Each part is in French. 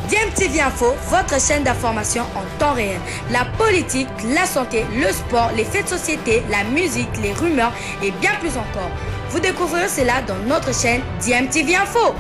DMTV Info, votre chaîne d'information en temps réel. La politique, la santé, le sport, les faits de société, la musique, les rumeurs et bien plus encore. Vous découvrirez cela dans notre chaîne DMTV Info.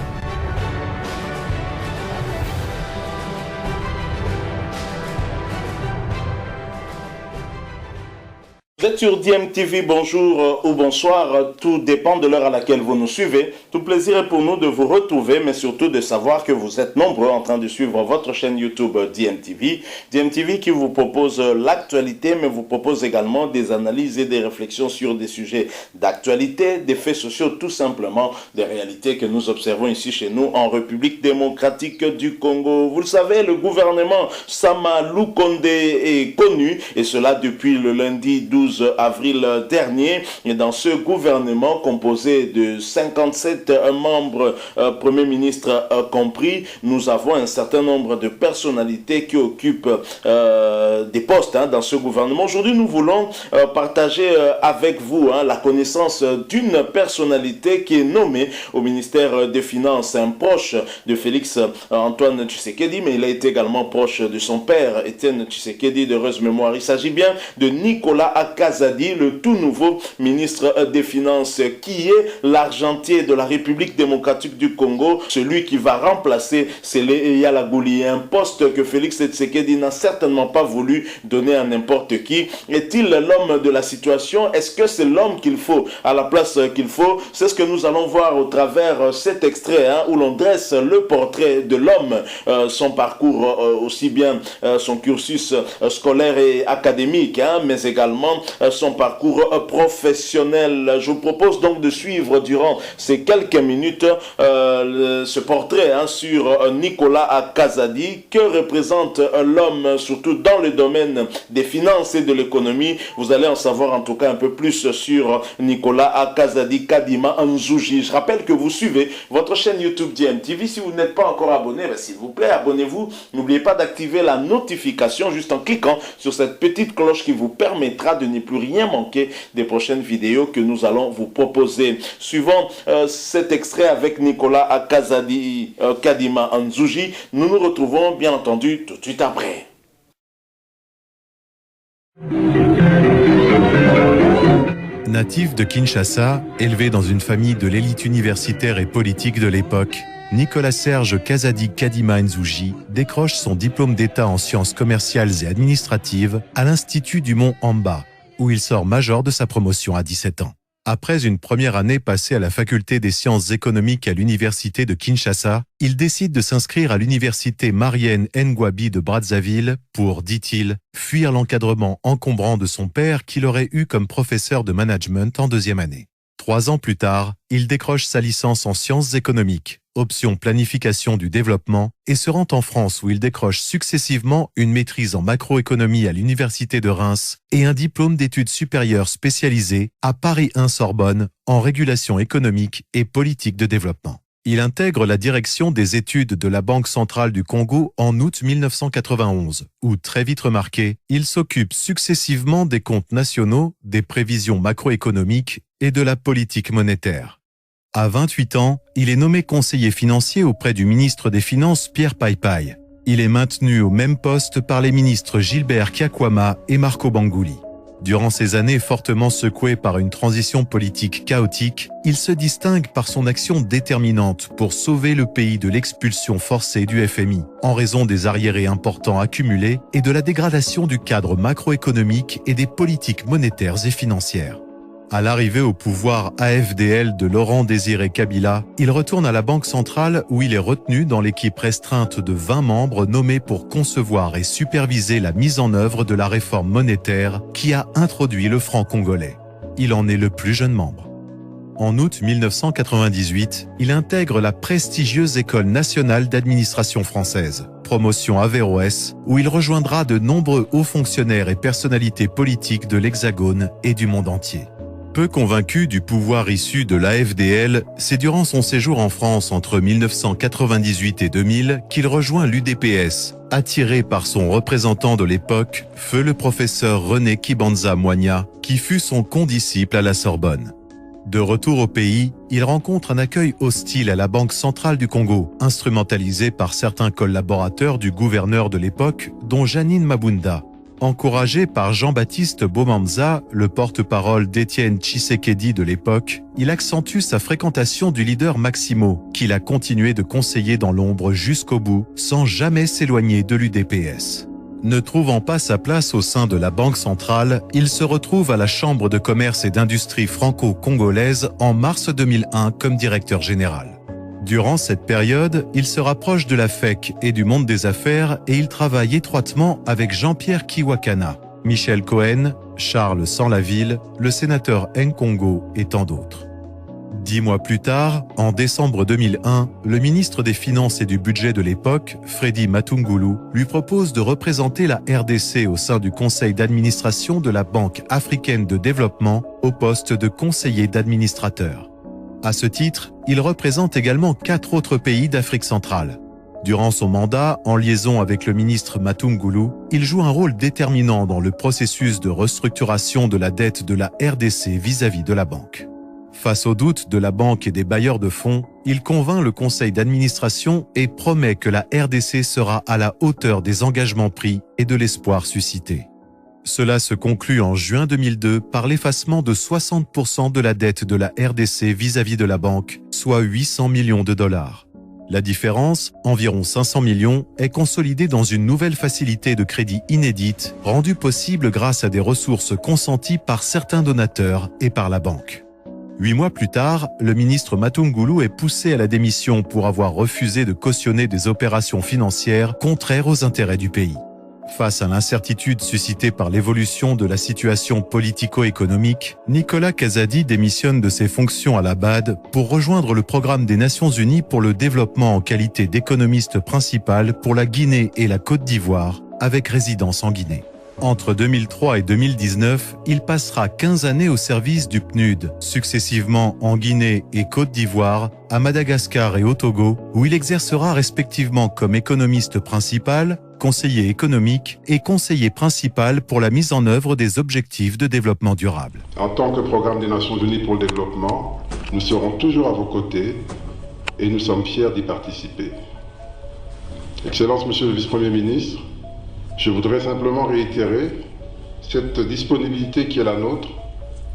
Vous êtes sur DMTV, bonjour ou bonsoir, tout dépend de l'heure à laquelle vous nous suivez. Tout plaisir est pour nous de vous retrouver, mais surtout de savoir que vous êtes nombreux en train de suivre votre chaîne YouTube DMTV. DMTV qui vous propose l'actualité, mais vous propose également des analyses et des réflexions sur des sujets d'actualité, des faits sociaux tout simplement, des réalités que nous observons ici chez nous en République démocratique du Congo. Vous le savez, le gouvernement Sama Lukonde est connu, et cela depuis le lundi 12 avril dernier, et dans ce gouvernement composé de 57 membres, Premier ministre compris, nous avons un certain nombre de personnalités qui occupent des postes dans ce gouvernement. Aujourd'hui, nous voulons partager avec vous la connaissance d'une personnalité qui est nommée au ministère des Finances, un proche de Félix Antoine Tshisekedi, mais il a été également proche de son père, Étienne Tshisekedi, d'heureuse mémoire. Il s'agit bien de Nicolas Kazadi, le tout nouveau ministre des Finances, qui est l'argentier de la République démocratique du Congo, celui qui va remplacer Sélé Yalagouli, un poste que Félix Tshisekedi n'a certainement pas voulu donner à n'importe qui. Est-il l'homme de la situation? Est-ce que c'est l'homme qu'il faut à la place qu'il faut? C'est ce que nous allons voir au travers cet extrait où l'on dresse le portrait de l'homme, son parcours, aussi bien son cursus scolaire et académique, mais également son parcours professionnel. Je vous propose donc de suivre durant ces quelques minutes ce portrait sur Nicolas Kazadi. Que représente l'homme, surtout dans le domaine des finances et de l'économie? Vous allez en savoir en tout cas un peu plus sur Nicolas Kazadi Kadima Nzouji. Je rappelle que vous suivez votre chaîne YouTube DMTV. Si vous n'êtes pas encore abonné, s'il vous plaît, abonnez-vous. N'oubliez pas d'activer la notification juste en cliquant sur cette petite cloche qui vous permettra de ne plus rien manquer des prochaines vidéos que nous allons vous proposer. Suivant cet extrait avec Nicolas Kazadi Kadima Nzouji, nous nous retrouvons bien entendu tout de suite après. Natif de Kinshasa, élevé dans une famille de l'élite universitaire et politique de l'époque, Nicolas Serge Kazadi Kadima Nzouji décroche son diplôme d'État en sciences commerciales et administratives à l'Institut du Mont Amba, où il sort major de sa promotion à 17 ans. Après une première année passée à la faculté des sciences économiques à l'université de Kinshasa, il décide de s'inscrire à l'université Marienne Ngouabi de Brazzaville pour, dit-il, fuir l'encadrement encombrant de son père qu'il aurait eu comme professeur de management en deuxième année. 3 ans plus tard, il décroche sa licence en sciences économiques, option planification du développement, et se rend en France où il décroche successivement une maîtrise en macroéconomie à l'université de Reims et un diplôme d'études supérieures spécialisées à Paris 1 Sorbonne en régulation économique et politique de développement. Il intègre la direction des études de la Banque centrale du Congo en août 1991, où, très vite remarqué, il s'occupe successivement des comptes nationaux, des prévisions macroéconomiques et de la politique monétaire. À 28 ans, il est nommé conseiller financier auprès du ministre des Finances Pierre Paipai. Il est maintenu au même poste par les ministres Gilbert Kyakwama et Marco Bangouli. Durant ces années fortement secouées par une transition politique chaotique, il se distingue par son action déterminante pour sauver le pays de l'expulsion forcée du FMI, en raison des arriérés importants accumulés et de la dégradation du cadre macroéconomique et des politiques monétaires et financières. À l'arrivée au pouvoir AFDL de Laurent Désiré Kabila, il retourne à la Banque centrale où il est retenu dans l'équipe restreinte de 20 membres nommés pour concevoir et superviser la mise en œuvre de la réforme monétaire qui a introduit le franc congolais. Il en est le plus jeune membre. En août 1998, il intègre la prestigieuse École nationale d'administration française, promotion Averroès, où il rejoindra de nombreux hauts fonctionnaires et personnalités politiques de l'Hexagone et du monde entier. Peu convaincu du pouvoir issu de l'AFDL, c'est durant son séjour en France entre 1998 et 2000 qu'il rejoint l'UDPS, attiré par son représentant de l'époque, feu le professeur René Kibanza Moigna, qui fut son condisciple à la Sorbonne. De retour au pays, il rencontre un accueil hostile à la Banque centrale du Congo, instrumentalisé par certains collaborateurs du gouverneur de l'époque, dont Janine Mabunda. Encouragé par Jean-Baptiste Bomanza, le porte-parole d'Étienne Tshisekedi de l'époque, il accentue sa fréquentation du leader Maximo, qu'il a continué de conseiller dans l'ombre jusqu'au bout, sans jamais s'éloigner de l'UDPS. Ne trouvant pas sa place au sein de la Banque centrale, il se retrouve à la Chambre de commerce et d'industrie franco-congolaise en mars 2001 comme directeur général. Durant cette période, il se rapproche de la FEC et du monde des affaires et il travaille étroitement avec Jean-Pierre Kiwakana, Michel Cohen, Charles Sanlaville, le sénateur Nkongo et tant d'autres. 10 mois plus tard, en décembre 2001, le ministre des Finances et du Budget de l'époque, Freddy Matungulu, lui propose de représenter la RDC au sein du conseil d'administration de la Banque africaine de développement au poste de conseiller d'administrateur. À ce titre, il représente également 4 autres pays d'Afrique centrale. Durant son mandat, en liaison avec le ministre Matungulu, il joue un rôle déterminant dans le processus de restructuration de la dette de la RDC vis-à-vis de la banque. Face aux doutes de la banque et des bailleurs de fonds, il convainc le conseil d'administration et promet que la RDC sera à la hauteur des engagements pris et de l'espoir suscité. Cela se conclut en juin 2002 par l'effacement de 60% de la dette de la RDC vis-à-vis de la banque, soit 800 millions de dollars. La différence, environ 500 millions, est consolidée dans une nouvelle facilité de crédit inédite, rendue possible grâce à des ressources consenties par certains donateurs et par la banque. 8 mois plus tard, le ministre Matungulu est poussé à la démission pour avoir refusé de cautionner des opérations financières contraires aux intérêts du pays. Face à l'incertitude suscitée par l'évolution de la situation politico-économique, Nicolas Kazadi démissionne de ses fonctions à la BAD pour rejoindre le programme des Nations Unies pour le développement en qualité d'économiste principal pour la Guinée et la Côte d'Ivoire, avec résidence en Guinée. Entre 2003 et 2019, il passera 15 années au service du PNUD, successivement en Guinée et Côte d'Ivoire, à Madagascar et au Togo, où il exercera respectivement comme économiste principal, conseiller économique et conseiller principal pour la mise en œuvre des objectifs de développement durable. En tant que programme des Nations Unies pour le développement, nous serons toujours à vos côtés et nous sommes fiers d'y participer. Excellence, Monsieur le Vice-Premier ministre, je voudrais simplement réitérer cette disponibilité qui est la nôtre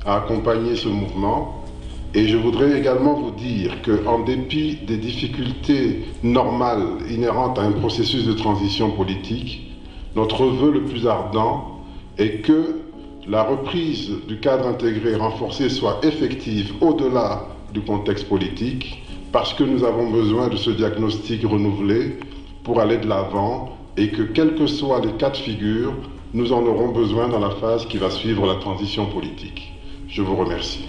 à accompagner ce mouvement et je voudrais également vous dire qu'en dépit des difficultés normales inhérentes à un processus de transition politique, notre vœu le plus ardent est que la reprise du cadre intégré renforcé soit effective au-delà du contexte politique parce que nous avons besoin de ce diagnostic renouvelé pour aller de l'avant et que, quels que soient les cas de figure, nous en aurons besoin dans la phase qui va suivre la transition politique. Je vous remercie.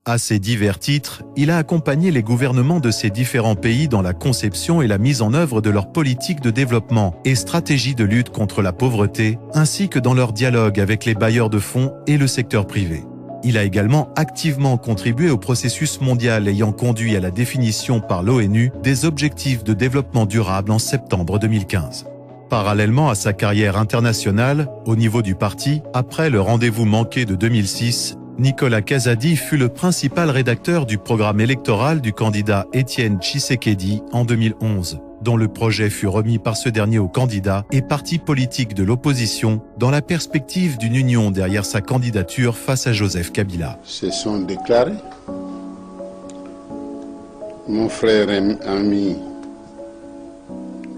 À ces divers titres, il a accompagné les gouvernements de ces différents pays dans la conception et la mise en œuvre de leur politique de développement et stratégie de lutte contre la pauvreté, ainsi que dans leur dialogue avec les bailleurs de fonds et le secteur privé. Il a également activement contribué au processus mondial ayant conduit à la définition par l'ONU des objectifs de développement durable en septembre 2015. Parallèlement à sa carrière internationale, au niveau du parti, après le rendez-vous manqué de 2006, Nicolas Kazadi fut le principal rédacteur du programme électoral du candidat Étienne Tshisekedi en 2011, dont le projet fut remis par ce dernier aux candidats et partis politiques de l'opposition dans la perspective d'une union derrière sa candidature face à Joseph Kabila. Se sont déclarés. Mon frère et ami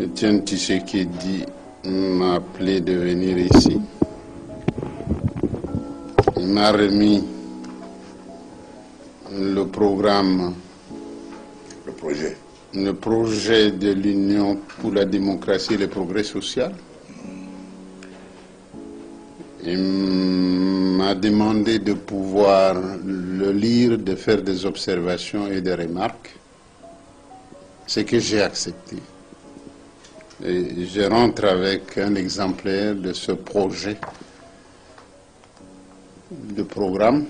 Étienne Tshisekedi m'a appelé de venir ici. Il m'a remis le programme, le projet de l'Union pour la démocratie et le progrès social. Il m'a demandé de pouvoir le lire, de faire des observations et des remarques, ce que j'ai accepté. Et je rentre avec un exemplaire de ce projet de programme.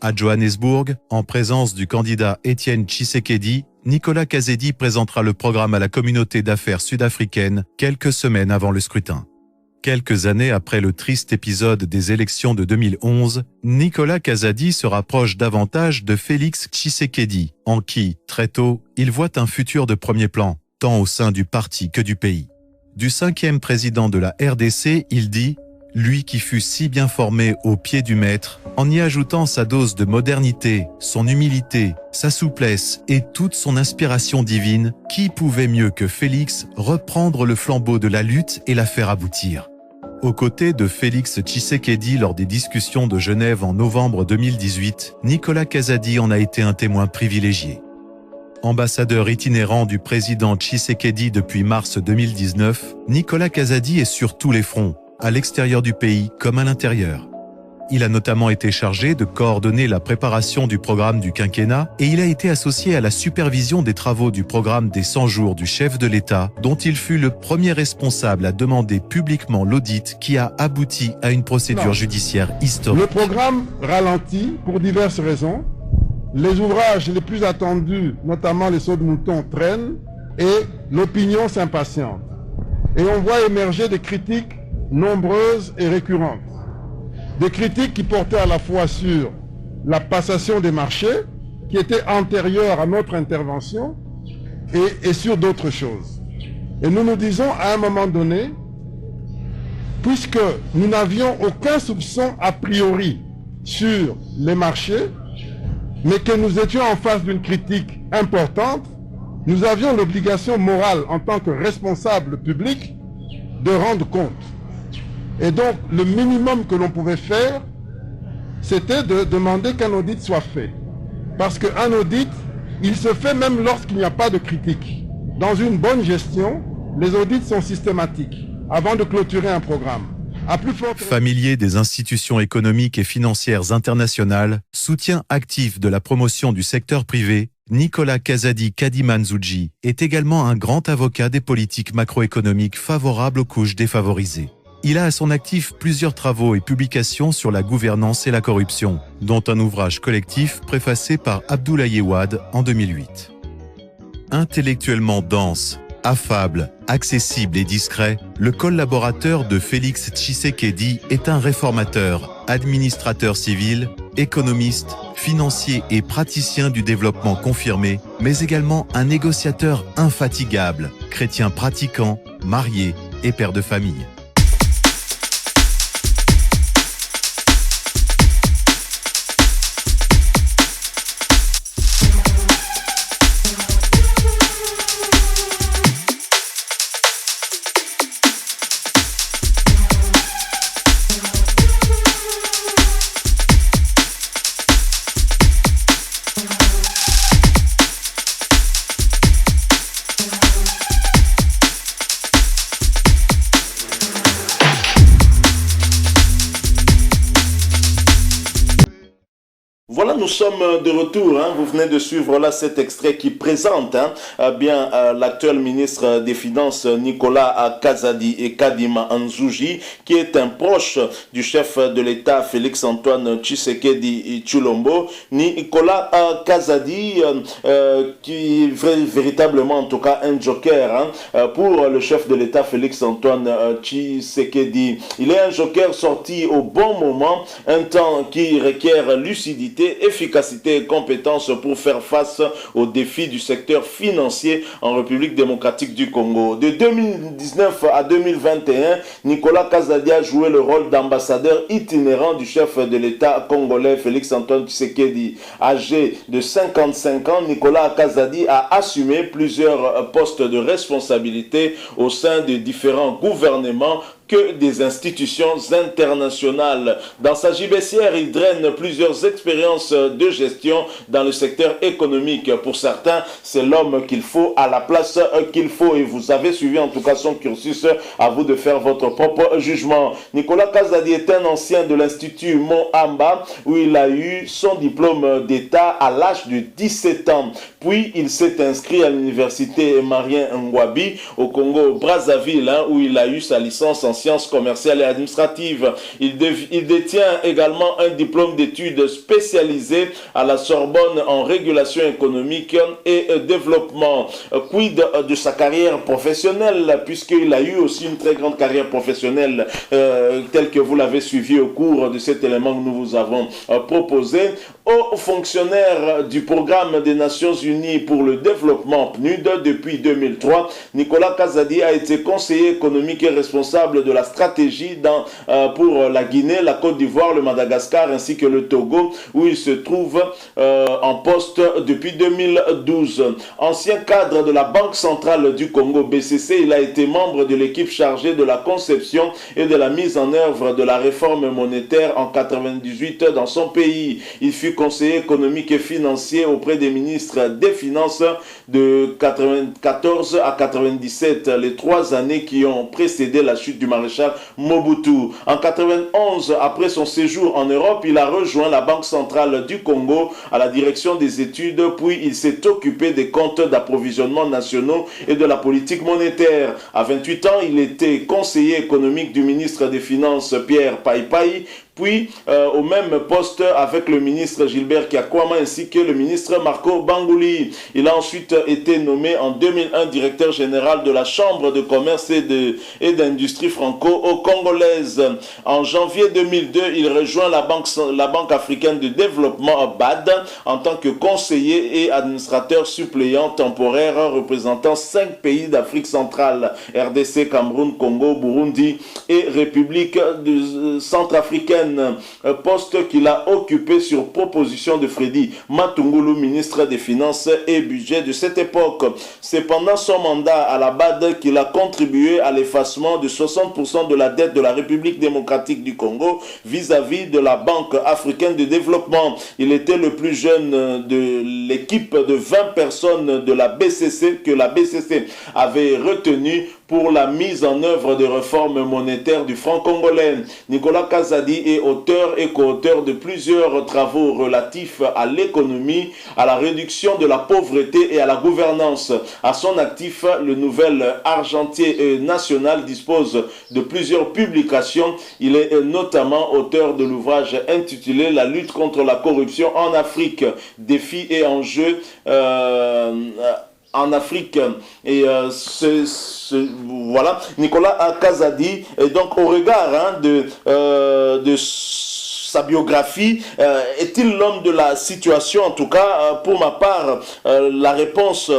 À Johannesburg, en présence du candidat Étienne Tshisekedi, Nicolas Kazadi présentera le programme à la communauté d'affaires sud-africaine quelques semaines avant le scrutin. Quelques années après le triste épisode des élections de 2011, Nicolas Kazadi se rapproche davantage de Félix Tshisekedi, en qui, très tôt, il voit un futur de premier plan, tant au sein du parti que du pays. Du 5e président de la RDC, il dit « Lui qui fut si bien formé au pied du maître, en y ajoutant sa dose de modernité, son humilité, sa souplesse et toute son inspiration divine, qui pouvait mieux que Félix reprendre le flambeau de la lutte et la faire aboutir ?» Aux côtés de Félix Tshisekedi lors des discussions de Genève en novembre 2018, Nicolas Kazadi en a été un témoin privilégié. Ambassadeur itinérant du président Tshisekedi depuis mars 2019, Nicolas Kazadi est sur tous les fronts, à l'extérieur du pays comme à l'intérieur. Il a notamment été chargé de coordonner la préparation du programme du quinquennat et il a été associé à la supervision des travaux du programme des 100 jours du chef de l'État, dont il fut le premier responsable à demander publiquement l'audit qui a abouti à une procédure judiciaire historique. Le programme ralentit pour diverses raisons. Les ouvrages les plus attendus, notamment les sauts de mouton, traînent et l'opinion s'impatiente. Et on voit émerger des critiques nombreuses et récurrentes. Des critiques qui portaient à la fois sur la passation des marchés, qui était antérieure à notre intervention, et sur d'autres choses. Et nous nous disons à un moment donné, puisque nous n'avions aucun soupçon a priori sur les marchés, mais que nous étions en face d'une critique importante, nous avions l'obligation morale en tant que responsable public de rendre compte. Et donc, le minimum que l'on pouvait faire, c'était de demander qu'un audit soit fait. Parce qu'un audit, il se fait même lorsqu'il n'y a pas de critique. Dans une bonne gestion, les audits sont systématiques, avant de clôturer un programme. Familier des institutions économiques et financières internationales, soutien actif de la promotion du secteur privé, Nicolas Kazadi Kadimanzouji est également un grand avocat des politiques macroéconomiques favorables aux couches défavorisées. Il a à son actif plusieurs travaux et publications sur la gouvernance et la corruption, dont un ouvrage collectif préfacé par Abdoulaye Wade en 2008. Intellectuellement dense, affable, accessible et discret, le collaborateur de Félix Tshisekedi est un réformateur, administrateur civil, économiste, financier et praticien du développement confirmé, mais également un négociateur infatigable, chrétien pratiquant, marié et père de famille. Voilà, nous sommes de retour. Vous venez de suivre là cet extrait qui présente l'actuel ministre des Finances Nicolas Kazadi Kadimanzouji, qui est un proche du chef de l'État Félix-Antoine Tshisekedi Tshilombo. Nicolas Kazadi, qui est véritablement en tout cas un joker pour le chef de l'État Félix-Antoine Tshisekedi. Il est un joker sorti au bon moment, un temps qui requiert lucidité, efficacité et compétence pour faire face aux défis du secteur financier en République démocratique du Congo. De 2019 à 2021, Nicolas Kazadi a joué le rôle d'ambassadeur itinérant du chef de l'État congolais Félix-Antoine Tshisekedi. Âgé de 55 ans, Nicolas Kazadi a assumé plusieurs postes de responsabilité au sein de différents gouvernements que des institutions internationales. Dans sa gibecière, il draine plusieurs expériences de gestion dans le secteur économique. Pour certains, c'est l'homme qu'il faut à la place qu'il faut. Et vous avez suivi en tout cas son cursus. À vous de faire votre propre jugement. Nicolas Kazadi est un ancien de l'Institut Mohamba où il a eu son diplôme d'État à l'âge de 17 ans. Puis, il s'est inscrit à l'université Marien Ngouabi au Congo-Brazzaville où il a eu sa licence en sciences commerciales et administratives. Il détient également un diplôme d'études spécialisé à la Sorbonne en régulation économique et développement. Quid de sa carrière professionnelle, puisqu'il a eu aussi une très grande carrière professionnelle telle que vous l'avez suivi au cours de cet élément que nous vous avons proposé. Haut fonctionnaire du programme des Nations Unies pour le développement PNUD depuis 2003, Nicolas Kazadi a été conseiller économique et responsable de la stratégie pour la Guinée, la Côte d'Ivoire, le Madagascar ainsi que le Togo, où il se trouve en poste depuis 2012. Ancien cadre de la Banque centrale du Congo, BCC, il a été membre de l'équipe chargée de la conception et de la mise en œuvre de la réforme monétaire en 1998 dans son pays. Il fut conseiller économique et financier auprès des ministres des Finances de 1994 à 1997, les 3 années qui ont précédé la chute du maréchal Mobutu. En 1991, après son séjour en Europe, il a rejoint la Banque centrale du Congo à la direction des études, puis il s'est occupé des comptes d'approvisionnement nationaux et de la politique monétaire. À 28 ans, il était conseiller économique du ministre des Finances Pierre Paipai, puis au même poste avec le ministre Gilbert Kiakwama ainsi que le ministre Marco Bangouli. Il a ensuite été nommé en 2001 directeur général de la Chambre de commerce et d'industrie franco-congolaise. En janvier 2002, il rejoint la Banque africaine de développement BAD en tant que conseiller et administrateur suppléant temporaire représentant 5 pays d'Afrique centrale, RDC, Cameroun, Congo, Burundi et République centrafricaine. Poste qu'il a occupé sur proposition de Freddy Matungulu, ministre des Finances et Budget de cette époque. C'est pendant son mandat à la BAD qu'il a contribué à l'effacement de 60% de la dette de la République démocratique du Congo vis-à-vis de la Banque africaine de développement. Il était le plus jeune de l'équipe de 20 personnes de la BCC que la BCC avait retenu pour la mise en œuvre de réformes monétaires du franc congolais. Nicolas Kazadi est auteur et co-auteur de plusieurs travaux relatifs à l'économie, à la réduction de la pauvreté et à la gouvernance. À son actif, le Nouvel Argentier National dispose de plusieurs publications. Il est notamment auteur de l'ouvrage intitulé « La lutte contre la corruption en Afrique, défis et enjeux en Afrique ». Et voilà, Nicolas Kazadi est donc au regard de sa biographie, est-il l'homme de la situation? En tout cas, pour ma part, la réponse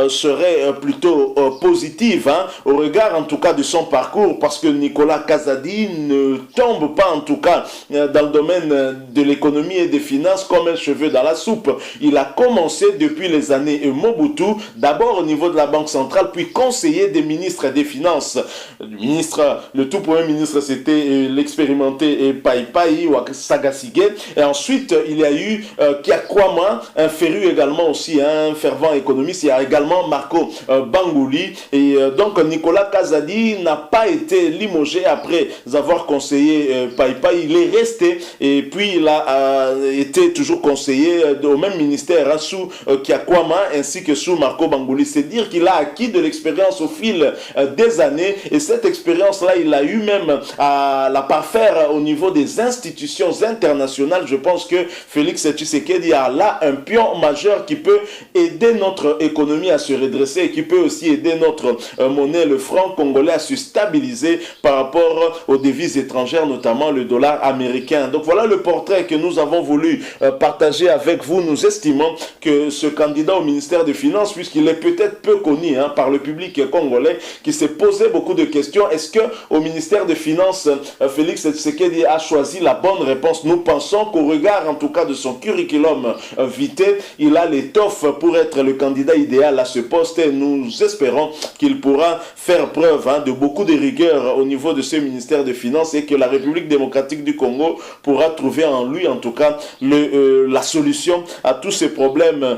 serait plutôt positive, au regard en tout cas de son parcours, parce que Nicolas Kazadi ne tombe pas en tout cas dans le domaine de l'économie et des finances comme un cheveu dans la soupe. Il a commencé depuis les années Mobutu, d'abord au niveau de la Banque centrale, puis conseiller des ministres des Finances. Le tout premier ministre, c'était l'expérimenté Paipai ou Sagasigé, et ensuite il y a eu Kiakwama, un féru également aussi, un fervent économiste. Il y a également Marco Bangouli, et donc Nicolas Kazadi n'a pas été limogé après avoir conseillé Paipai. Il est resté, et puis il a été toujours conseiller au même ministère sous Kiakwama ainsi que sous Marco Bangouli. C'est dire qu'il a acquis de l'expérience au fil des années, et cette expérience-là, il a eu même à la parfaire au niveau des institutions internationales. Je pense que Félix Tshisekedi a là un pion majeur qui peut aider notre économie à se redresser et qui peut aussi aider notre monnaie, le franc congolais, à se stabiliser par rapport aux devises étrangères, notamment le dollar américain. Donc voilà le portrait que nous avons voulu partager avec vous. Nous estimons que ce candidat au ministère des Finances, puisqu'il est peut-être peu connu par le public congolais, qui s'est posé beaucoup de questions, est-ce que au ministère des Finances, Félix Tshisekedi a choisi la bonne réponse? Nous pensons qu'au regard en tout cas de son curriculum vitae, il a l'étoffe pour être le candidat idéal à ce poste, et nous espérons qu'il pourra faire preuve de beaucoup de rigueur au niveau de ce ministère des Finances, et que la République démocratique du Congo pourra trouver en lui en tout cas la solution à tous ces problèmes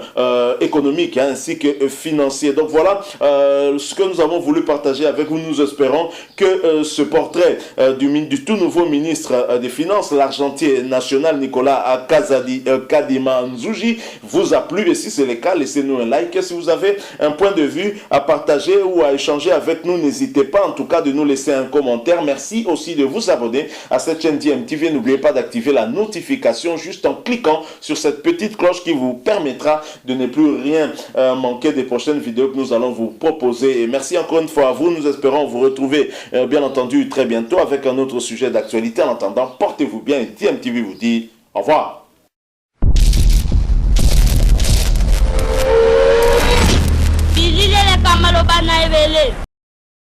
économiques ainsi que financiers. Donc voilà ce que nous avons voulu partager avec vous. Nous espérons que ce portrait du tout nouveau ministre des Finances, l'argent chantier national Nicolas Kadima Nzouji vous a plu. Et si c'est le cas, laissez-nous un like. Si vous avez un point de vue à partager ou à échanger avec nous, n'hésitez pas en tout cas de nous laisser un commentaire. Merci aussi de vous abonner à cette chaîne DMTV. N'oubliez pas d'activer la notification juste en cliquant sur cette petite cloche qui vous permettra de ne plus rien manquer des prochaines vidéos que nous allons vous proposer. Et merci encore une fois à vous. Nous espérons vous retrouver bien entendu très bientôt avec un autre sujet d'actualité. En attendant, portez-vous bien et DMTV vous dit au revoir.